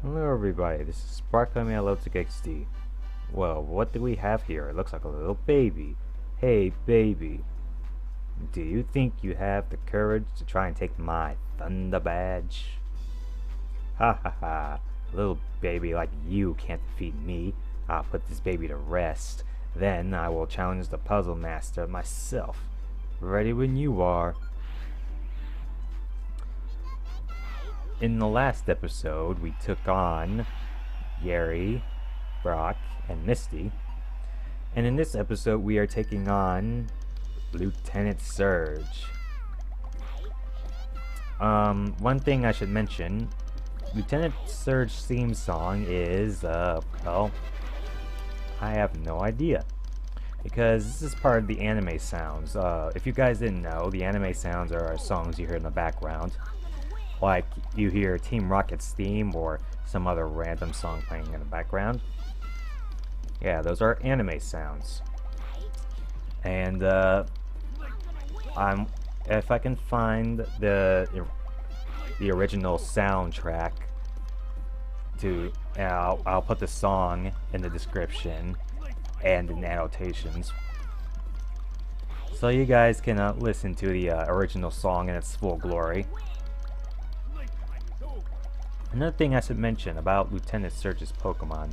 Hello everybody, this is SparklingMiloticXD. Well, what do we have here? It looks like a little baby. Hey baby, do you think you have the courage to try and take my Thunder Badge? Ha ha ha, a little baby like you can't defeat me. I'll put this baby to rest. Then I will challenge the Puzzle Master myself. Ready when you are. In the last episode, we took on Yeri, Brock, and Misty. And in this episode, we are taking on Lt.Surge. One thing I should mention, Lt.Surge's theme song is, well, I have no idea. Because this is part of the anime sounds. If you guys didn't know, the anime sounds are songs you hear in the background. Like you hear Team Rocket's theme or some other random song playing in the background. Yeah, those are anime sounds. And if I can find the original soundtrack, I'll put the song in the description and in the annotations, so you guys can listen to the original song in its full glory. Another thing I should mention about Lt.Surge's Pokemon.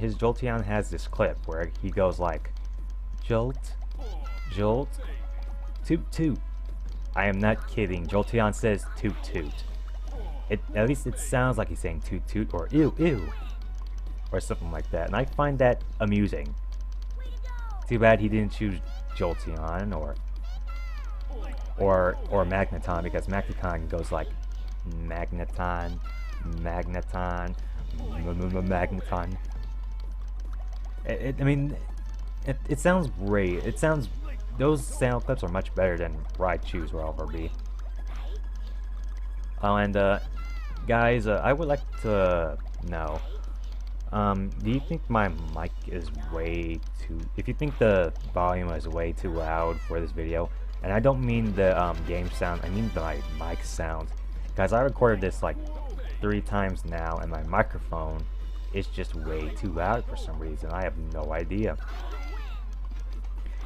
His Jolteon has this clip where he goes like, Jolt, Jolt, Toot Toot. I am not kidding, Jolteon says Toot Toot. At least it sounds like he's saying Toot Toot or Ew Ew, or something like that, and I find that amusing. Too bad he didn't choose Jolteon or Magneton, because Magneton goes like, Magneton, Magneton, Magneton. It sounds great. Those sound clips are much better than Raichu's will ever be. Oh, and guys, I would like to know, do you think my mic is way too... If you think the volume is way too loud for this video, and I don't mean the game sound, I mean my mic sound. Guys, I recorded this like 3 times now, and my microphone is just way too loud for some reason. I have no idea.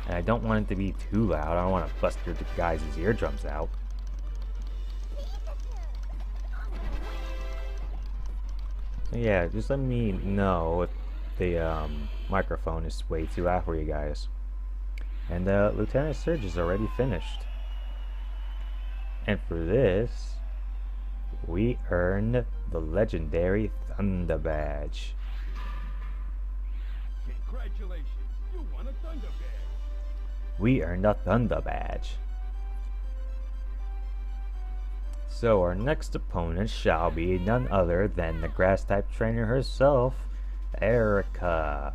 And I don't want it to be too loud. I don't want to bust your guys' eardrums out. So yeah, just let me know if the microphone is way too loud for you guys. And Lt.Surge is already finished. And for this, we earned the legendary Thunder Badge. Congratulations, you won a Thunder Badge. We earned a Thunder Badge. So our next opponent shall be none other than the Grass-type trainer herself, Erika.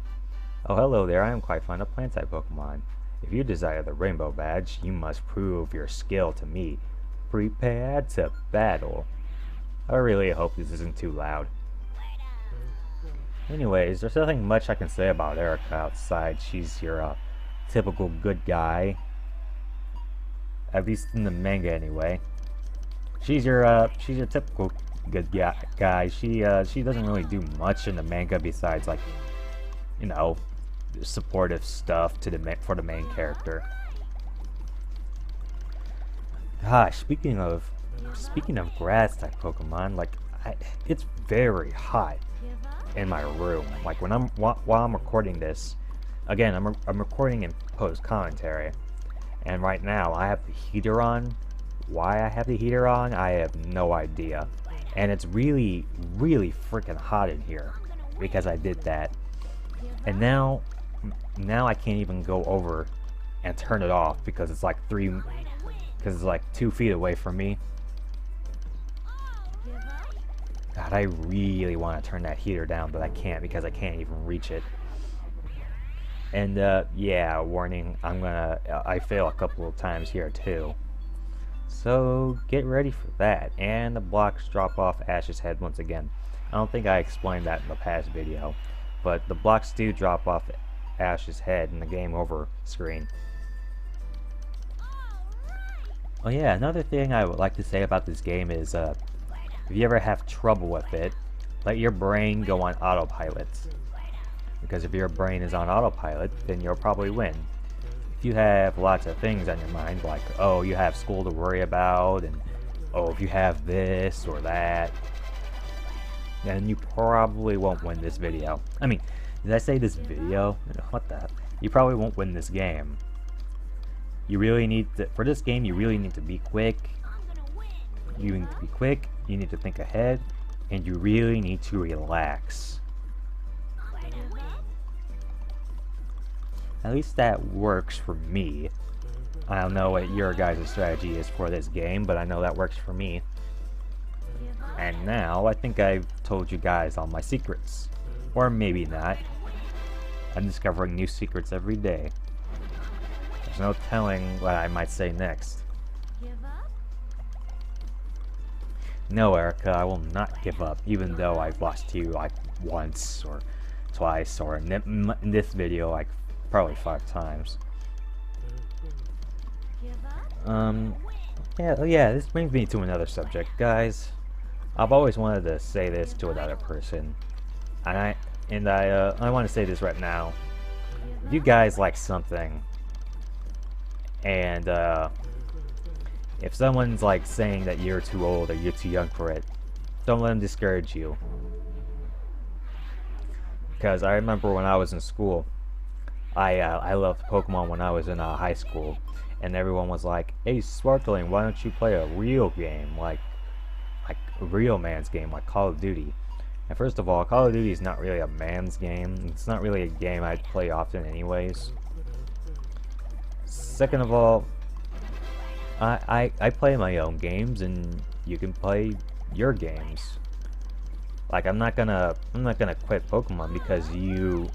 Oh, hello there, I am quite fond of Plant-type Pokemon. If you desire the Rainbow Badge, you must prove your skill to me. Prepare to battle. I really hope this isn't too loud. Anyways, there's nothing much I can say about Erika outside she's your typical good guy. At least in the manga anyway. She's your typical good guy. She doesn't really do much in the manga besides, like, you know, supportive stuff for the main character. Gosh, speaking of grass-type Pokemon, like, it's very hot in my room. Like while I'm recording this, again, I'm recording in post-commentary, and right now I have the heater on. Why I have the heater on, I have no idea. And it's really, really freaking hot in here because I did that. And now I can't even go over and turn it off because it's like 2 feet away from me. God, I really want to turn that heater down, but I can't because I can't even reach it. And yeah, warning, I fail a couple of times here too. So get ready for that. And the blocks drop off Ash's head once again. I don't think I explained that in the past video, but the blocks do drop off Ash's head in the game over screen. Oh yeah, another thing I would like to say about this game is if you ever have trouble with it, let your brain go on autopilot. Because if your brain is on autopilot, then you'll probably win. If you have lots of things on your mind, like, oh, you have school to worry about, and oh, if you have this or that, then you probably won't win this video. I mean, did I say this video? What the heck? You probably won't win this game. You really need to, for this game, you really need to be quick. You need to be quick, you need to think ahead, and you really need to relax. At least that works for me. I don't know what your guys' strategy is for this game, but I know that works for me. And now, I think I've told you guys all my secrets. Or maybe not. I'm discovering new secrets every day. There's no telling what I might say next. No, Erika, I will not give up, even though I've lost to you like once or twice, or in this video like probably 5 times. Yeah, this brings me to another subject, guys. I've always wanted to say this to another person, and I want to say this right now. If you guys like something, and if someone's like saying that you're too old or you're too young for it, don't let them discourage you. Because I remember when I was in school, I loved Pokemon when I was in high school, and everyone was like, "Hey, Sparkling, why don't you play a real game, like a real man's game, like Call of Duty?" And first of all, Call of Duty is not really a man's game. It's not really a game I'd play often anyways. Second of all, I play my own games, and you can play your games. Like, I'm not gonna quit Pokemon because you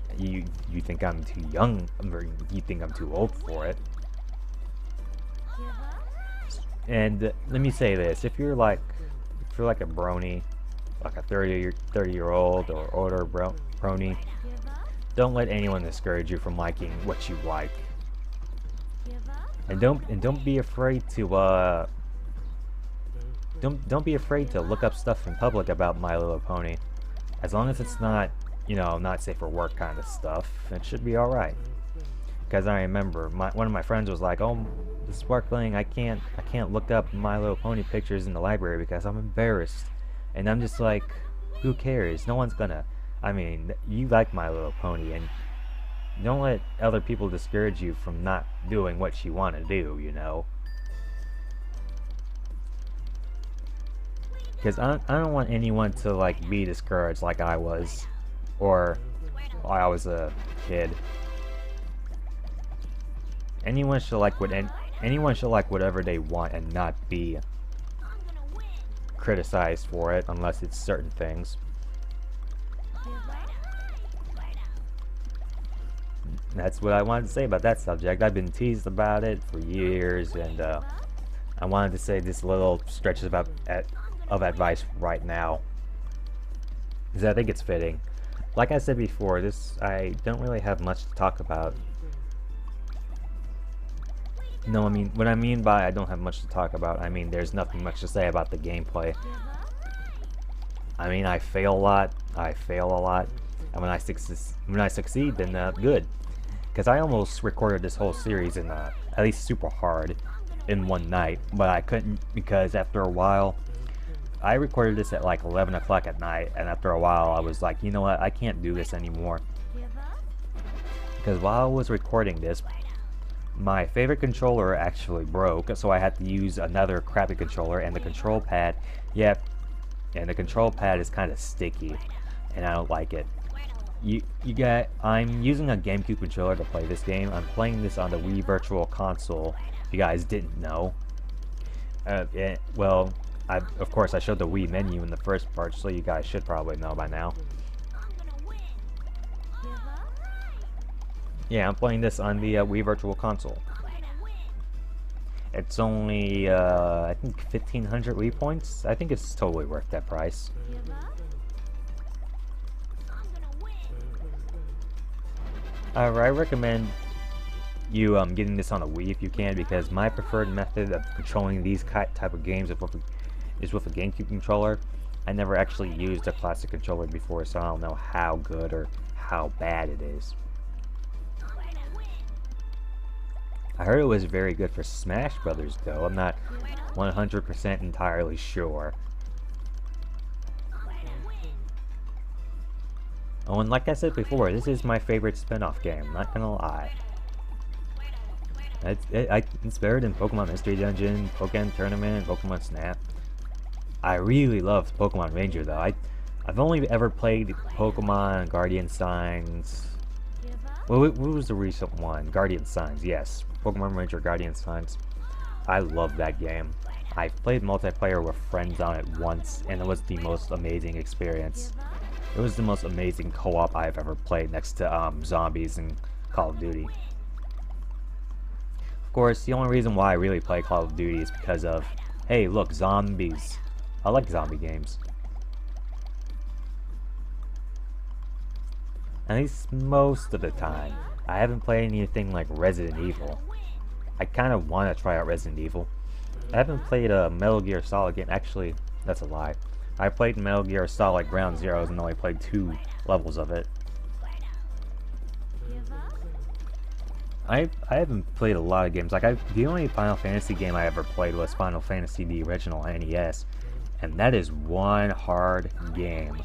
think I'm too young, or you think I'm too old for it. And let me say this: if you're like a brony, like a 30-year-old or older brony, don't let anyone discourage you from liking what you like. And don't be afraid to don't be afraid to look up stuff in public about My Little Pony. As long as it's not, you know, not safe for work kind of stuff, it should be all right. Because I remember one of my friends was like, "Oh, Sparkling, I can't look up My Little Pony pictures in the library because I'm embarrassed." And I'm just like, who cares? No one's gonna. I mean, you like My Little Pony, and don't let other people discourage you from not doing what you want to do, you know? Because I don't want anyone to like be discouraged like I was, or while I was a kid. Anyone should like whatever they want and not be criticized for it unless it's certain things. That's what I wanted to say about that subject. I've been teased about it for years, and I wanted to say this little stretch of advice right now, because I think it's fitting. Like I said before, I don't really have much to talk about. No, I mean, what I mean by I don't have much to talk about, I mean there's nothing much to say about the gameplay. I mean, I fail a lot, and when I succeed, then good. Because I almost recorded this whole series in at least super hard in one night, but I couldn't because after a while, I recorded this at like 11 o'clock at night, and after a while I was like, you know what, I can't do this anymore. Because while I was recording this, my favorite controller actually broke, so I had to use another crappy controller, and the control pad, and the control pad is kind of sticky, and I don't like it. I'm using a GameCube controller to play this game. I'm playing this on the Wii Virtual Console, if you guys didn't know. Well, of course I showed the Wii menu in the first part, so you guys should probably know by now. Yeah, I'm playing this on the Wii Virtual Console. It's only, I think 1,500 Wii points. I think it's totally worth that price. I recommend you getting this on a Wii if you can, because my preferred method of controlling these type of games is with a GameCube controller. I never actually used a classic controller before, so I don't know how good or how bad it is. I heard it was very good for Smash Brothers, though. I'm not 100% entirely sure. Oh, and like I said before, this is my favorite spin-off game, not gonna lie. It's better than Pokemon Mystery Dungeon, Pokemon Tournament, Pokemon Snap. I really loved Pokemon Ranger, though. I've only ever played Pokemon Guardian Signs. Well, what was the recent one? Guardian Signs, yes. Pokemon Ranger Guardian Signs. I love that game. I played multiplayer with friends on it once, and it was the most amazing experience. It was the most amazing co-op I've ever played next to zombies and Call of Duty. Of course, the only reason why I really play Call of Duty is because of, hey, look, zombies. I like zombie games. At least most of the time. I haven't played anything like Resident Evil. I kind of want to try out Resident Evil. I haven't played a Metal Gear Solid game. Actually, that's a lie. I played Metal Gear Solid Ground Zeroes and only played 2 levels of it. I haven't played a lot of games. Like the only Final Fantasy game I ever played was Final Fantasy the original NES, and that is one hard game.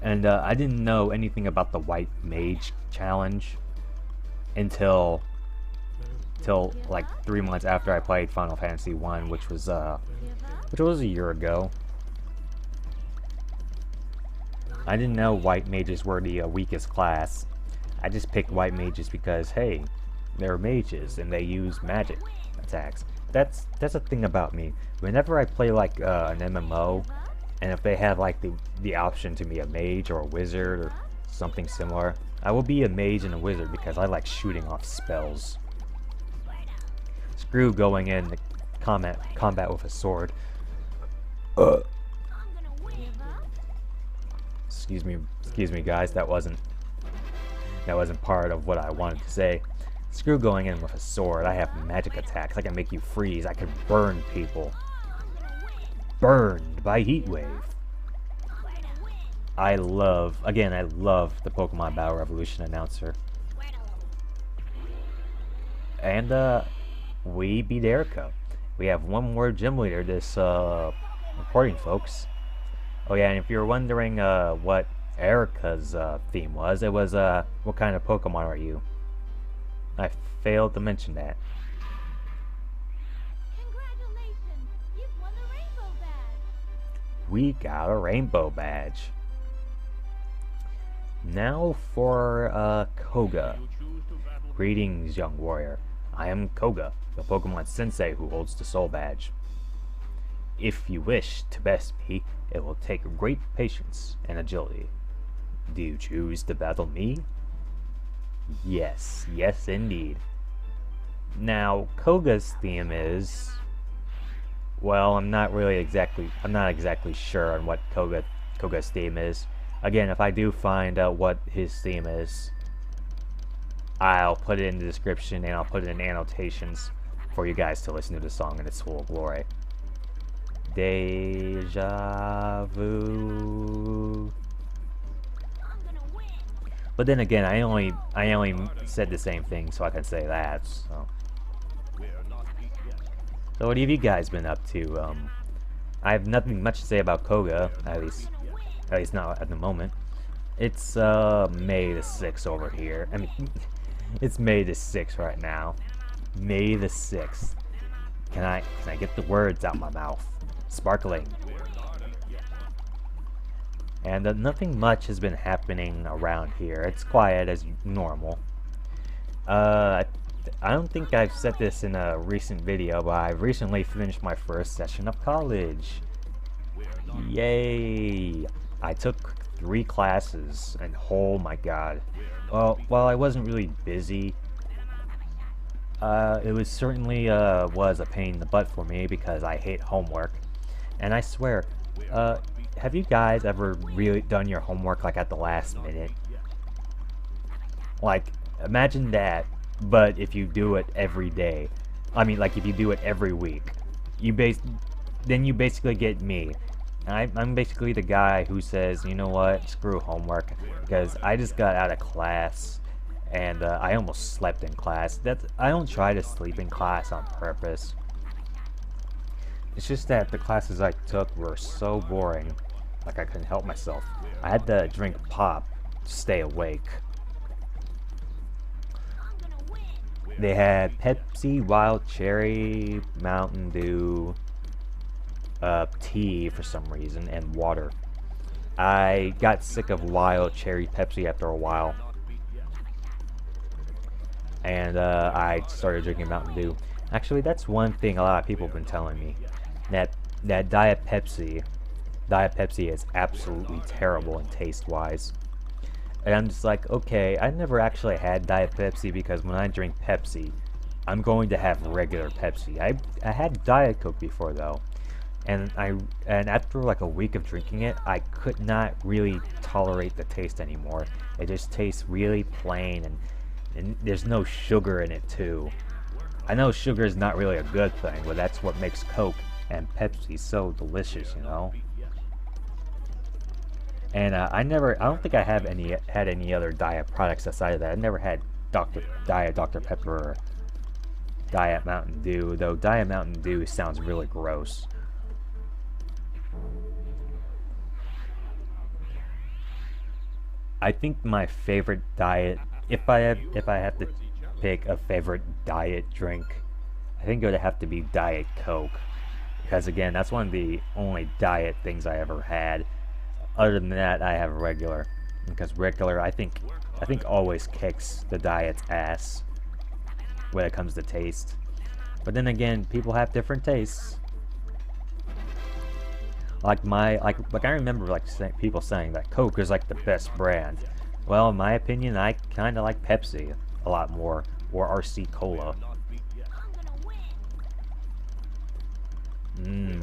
And I didn't know anything about the White Mage challenge until like 3 months after I played Final Fantasy 1, which was a year ago. I didn't know White Mages were the weakest class. I just picked White Mages because, hey, they're mages and they use magic attacks. That's a thing about me. Whenever I play like an MMO, and if they have like the option to be a mage or a wizard or something similar, I will be a mage and a wizard because I like shooting off spells. Screw going in combat with a sword. Excuse me guys, that wasn't part of what I wanted to say. Screw going in with a sword. I have magic attacks. I can make you freeze. I can burn people. Burned by heat wave. I love the Pokemon Battle Revolution announcer. And we beat Erika. We have one more gym leader this recording, folks. Oh yeah, and if you're wondering what Erika's theme was, it was what kind of Pokemon are you? I failed to mention that. Congratulations! You've won the rainbow badge! We got a rainbow badge. Now for Koga. Greetings, young warrior. I am Koga, the Pokemon Sensei who holds the Soul Badge. If you wish to best me, it will take great patience and agility. Do you choose to battle me? Yes, yes indeed. Now, Koga's theme is... well, I'm not exactly sure on what Koga's theme is. Again, if I do find out what his theme is, I'll put it in the description and I'll put it in annotations for you guys to listen to the song in its full glory. Deja vu. But then again, I only said the same thing, so I can say that. So what have you guys been up to? I have nothing much to say about Koga, at least not at the moment. It's May the 6th over here. I mean, it's May the 6th right now. May the 6th. Can I get the words out my mouth? Sparkling. And nothing much has been happening around here. It's quiet as normal. I don't think I've said this in a recent video, but I've recently finished my first session of college. Yay! I took 3 classes, and oh my god. Well, while I wasn't really busy, it was certainly was a pain in the butt for me because I hate homework. And I swear, have you guys ever really done your homework like at the last minute? Like, imagine that, but if you do it every day. I mean, like if you do it every week. then you basically get me. I'm basically the guy who says, you know what, screw homework, because I just got out of class, and I almost slept in class. I don't try to sleep in class on purpose. It's just that the classes I took were so boring, like I couldn't help myself. I had to drink pop to stay awake. They had Pepsi, Wild Cherry, Mountain Dew, tea for some reason, and water. I got sick of Wild Cherry Pepsi after a while, and I started drinking Mountain Dew. Actually, that's one thing a lot of people have been telling me, that Diet Pepsi is absolutely terrible in taste-wise. And I'm just like, okay, I never actually had Diet Pepsi, because when I drink Pepsi, I'm going to have regular Pepsi. I had Diet Coke before though, and after like a week of drinking it, I could not really tolerate the taste anymore. It just tastes really plain, and there's no sugar in it too. I know sugar is not really a good thing, but that's what makes Coke and Pepsi so delicious, you know. And I don't think I have had any other diet products aside of that. I never had Diet Dr. Pepper or Diet Mountain Dew, though Diet Mountain Dew sounds really gross. I think my favorite diet, if I have to pick a favorite diet drink, I think it would have to be Diet Coke, because again, that's one of the only diet things I ever had. Other than that, I have regular, because regular I think always kicks the diet's ass when it comes to taste. But then again, people have different tastes. Like I remember people saying that Coke is like the best brand. Well, in my opinion, I kind of like Pepsi a lot more, or RC Cola.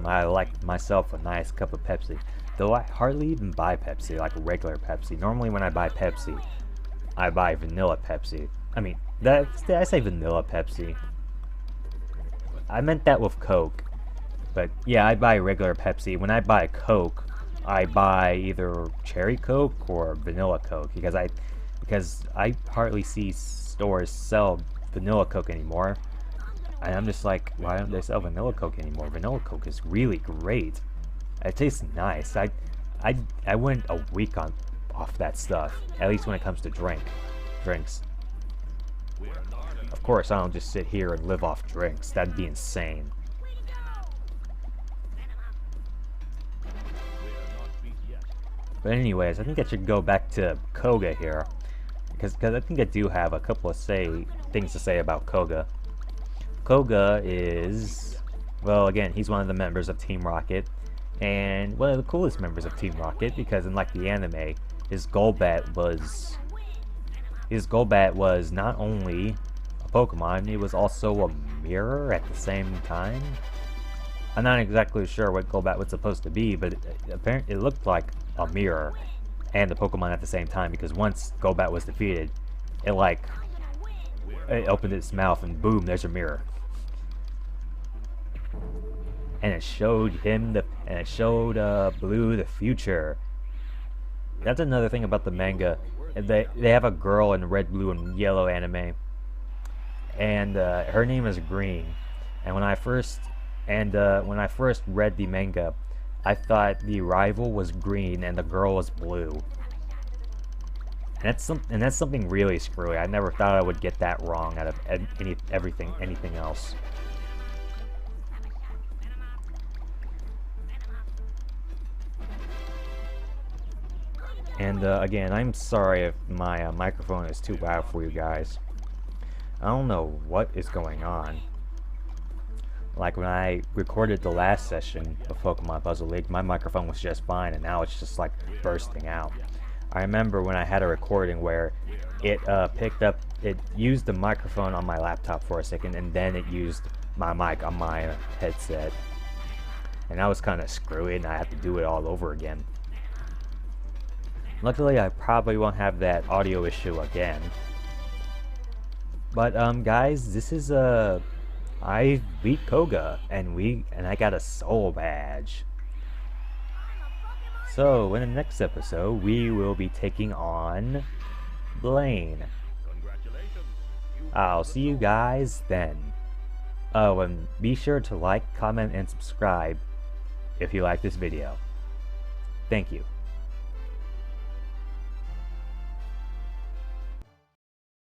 I like myself a nice cup of Pepsi. Though I hardly even buy Pepsi, like regular Pepsi. Normally when I buy Pepsi, I buy vanilla Pepsi. I mean, did I say vanilla Pepsi? I meant that with Coke. But yeah, I buy regular Pepsi. When I buy Coke, I buy either cherry Coke or vanilla Coke, because I hardly see stores sell vanilla Coke anymore. And I'm just like, why don't they sell vanilla Coke anymore? Vanilla Coke is really great. It tastes nice. I went a week off that stuff, at least when it comes to drinks. Of course, I don't just sit here and live off drinks. That'd be insane. But anyways, I think I should go back to Koga here, because I think I do have a couple of things to say about Koga. Koga is, well, again, he's one of the members of Team Rocket, and one of the coolest members of Team Rocket, because in like the anime, his Golbat was not only a Pokemon, it was also a mirror at the same time. I'm not exactly sure what Golbat was supposed to be, but apparently it looked like a mirror and the Pokemon at the same time, because once Golbat was defeated, it opened its mouth and boom, there's a mirror. And it showed Blue the future. That's another thing about the manga. They have a girl in red, blue, and yellow anime, and her name is Green. And when I first read the manga, I thought the rival was green and the girl was blue. And that's something really screwy. I never thought I would get that wrong out of anything else. And again, I'm sorry if my microphone is too loud for you guys. I don't know what is going on. Like when I recorded the last session of Pokemon Puzzle League, my microphone was just fine, and now it's just like bursting out. I remember when I had a recording where it it used the microphone on my laptop for a second, and then it used my mic on my headset. And that was kind of screwy, and I had to do it all over again. Luckily, I probably won't have that audio issue again. But guys, this is I beat Koga, and I got a soul badge. So in the next episode, we will be taking on Blaine. Congratulations. You I'll won the see you soul. guys then. Oh, and be sure to like, comment, and subscribe if you like this video. Thank you.